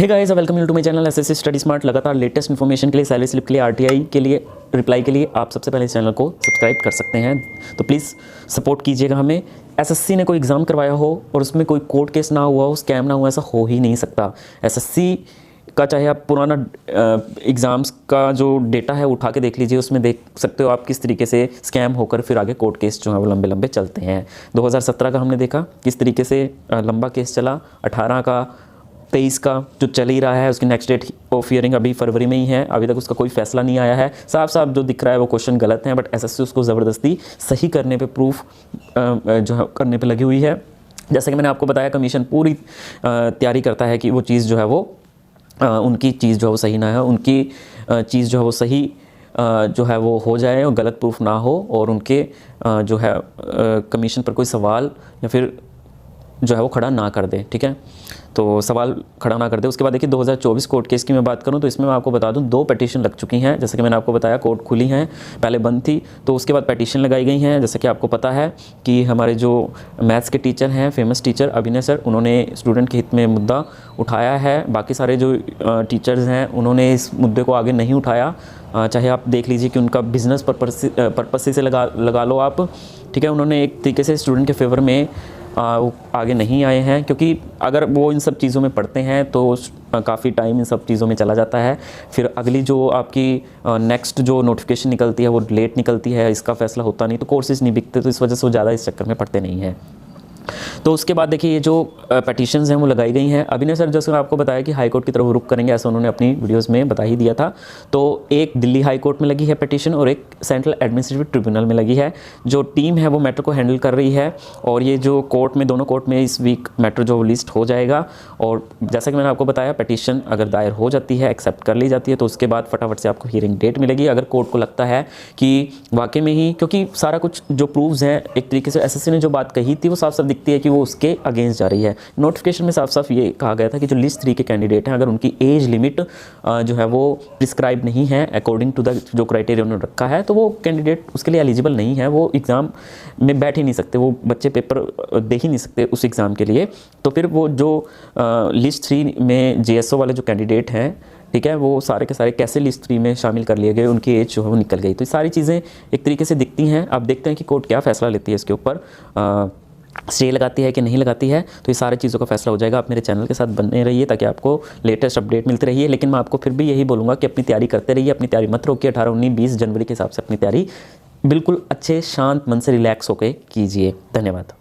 Hey guys, welcome you to my channel SSC study smart. लगातार latest information के लिए, salary slip के लिए, आरटीआई के लिए रिप्लाई के लिए आप सबसे पहले इस चैनल को सब्सक्राइब कर सकते हैं। तो प्लीज़ सपोर्ट कीजिएगा हमें। एसएससी ने कोई एग्ज़ाम करवाया हो और उसमें कोई कोर्ट केस ना हुआ हो, स्कैम ना हुआ, ऐसा हो ही नहीं सकता। एसएससी का चाहे आप पुराना एग्ज़ाम्स का जो डेटा है उठा के देख लीजिए, उसमें देख सकते हो आप किस तरीके से स्कैम होकर फिर आगे कोर्ट केस जो है वो लंबे लंबे चलते हैं। 2017 का हमने देखा किस तरीके से लंबा केस चला, 18 का, 23 का जो चल ही रहा है, उसकी नेक्स्ट डेट ऑफ हियरिंग अभी फरवरी में ही है, अभी तक उसका कोई फैसला नहीं आया है। साफ साफ जो दिख रहा है वो क्वेश्चन गलत है, बट एसएससी उसको ज़बरदस्ती सही करने पे प्रूफ जो है करने पे लगी हुई है। जैसे कि मैंने आपको बताया, कमीशन पूरी तैयारी करता है कि वो चीज़ जो है वो उनकी चीज़ जो है वो सही ना है, उनकी चीज़ जो है वो सही जो है वो हो जाए और गलत प्रूफ ना हो, और उनके जो है कमीशन पर कोई सवाल या फिर जो है वो खड़ा ना कर दे। ठीक है, तो सवाल खड़ा ना कर दे। उसके बाद देखिए 2024 कोर्ट केस की मैं बात करूं तो इसमें मैं आपको बता दूं 2 पिटीशन लग चुकी हैं। जैसे कि मैंने आपको बताया कोर्ट खुली हैं, पहले बंद थी, तो उसके बाद पिटीशन लगाई गई हैं। जैसे कि आपको पता है कि हमारे जो मैथ्स के टीचर हैं, फेमस टीचर अभिनय सर, उन्होंने स्टूडेंट के हित में मुद्दा उठाया है। बाकी सारे जो टीचर्स हैं उन्होंने इस मुद्दे को आगे नहीं उठाया। चाहे आप देख लीजिए कि उनका बिजनेस पर्पस से लगा लो आप। ठीक है, उन्होंने एक तरीके से स्टूडेंट के फेवर में वो आगे नहीं आए हैं, क्योंकि अगर वो इन सब चीज़ों में पढ़ते हैं तो काफ़ी टाइम इन सब चीज़ों में चला जाता है। फिर अगली जो आपकी नेक्स्ट जो नोटिफिकेशन निकलती है वो लेट निकलती है, इसका फैसला होता नहीं, तो कोर्सेज नहीं बिकते, तो इस वजह से वो ज़्यादा इस चक्कर में पढ़ते नहीं हैं। तो उसके बाद देखिए ये जो पिटीशंस हैं वो लगाई गई हैं। अभिनय सर जैसे आपको बताया कि हाई कोर्ट की तरफ रुख करेंगे, ऐसा उन्होंने अपनी वीडियोस में बता ही दिया था। तो एक दिल्ली हाई कोर्ट में लगी है पिटीशन और एक सेंट्रल एडमिनिस्ट्रेटिव ट्रिब्यूनल में लगी है। जो टीम है वो मैटर को हैंडल कर रही है, और ये जो कोर्ट में, दोनों कोर्ट में इस वीक मैटर जो लिस्ट हो जाएगा। और जैसा कि मैंने आपको बताया, पिटीशन अगर दायर हो जाती है, एक्सेप्ट कर ली जाती है, तो उसके बाद फटाफट से आपको हियरिंग डेट मिलेगी। अगर कोर्ट को लगता है कि वाकई में ही, क्योंकि सारा कुछ जो प्रूफ्स हैं एक तरीके से एसएससी ने जो बात कही थी वो साफ साफ दिखती है कि वो उसके अगेंस्ट जा रही है। नोटिफिकेशन में साफ साफ ये कहा गया था कि जो लिस्ट 3 के कैंडिडेट हैं, अगर उनकी एज लिमिट जो है वो प्रिस्क्राइब नहीं है अकॉर्डिंग टू द जो क्राइटेरिया उन्होंने रखा है, तो वो कैंडिडेट उसके लिए एलिजिबल नहीं है, वो एग्ज़ाम में बैठ ही नहीं सकते, वो बच्चे पेपर दे ही नहीं सकते उस एग्ज़ाम के लिए। तो फिर वो जो लिस्ट 3 में जेएसओ वाले जो कैंडिडेट हैं, ठीक है, वो सारे के सारे कैसे लिस्ट 3 में शामिल कर लिए गए, उनकी एज जो है वो निकल गई। तो ये सारी चीज़ें एक तरीके से दिखती हैं। अब देखते हैं कि कोर्ट क्या फ़ैसला लेती है इसके ऊपर, स्टे लगाती है कि नहीं लगाती है। तो ये सारी चीज़ों का फैसला हो जाएगा। आप मेरे चैनल के साथ बने रहिए ताकि आपको लेटेस्ट अपडेट मिलती रहिए। लेकिन मैं आपको फिर भी यही बोलूँगा कि अपनी तैयारी करते रहिए, अपनी तैयारी मत रोकिए। 18, 19, 20 जनवरी के हिसाब से अपनी तैयारी बिल्कुल अच्छे शांत मन से रिलैक्स होकर कीजिए। धन्यवाद।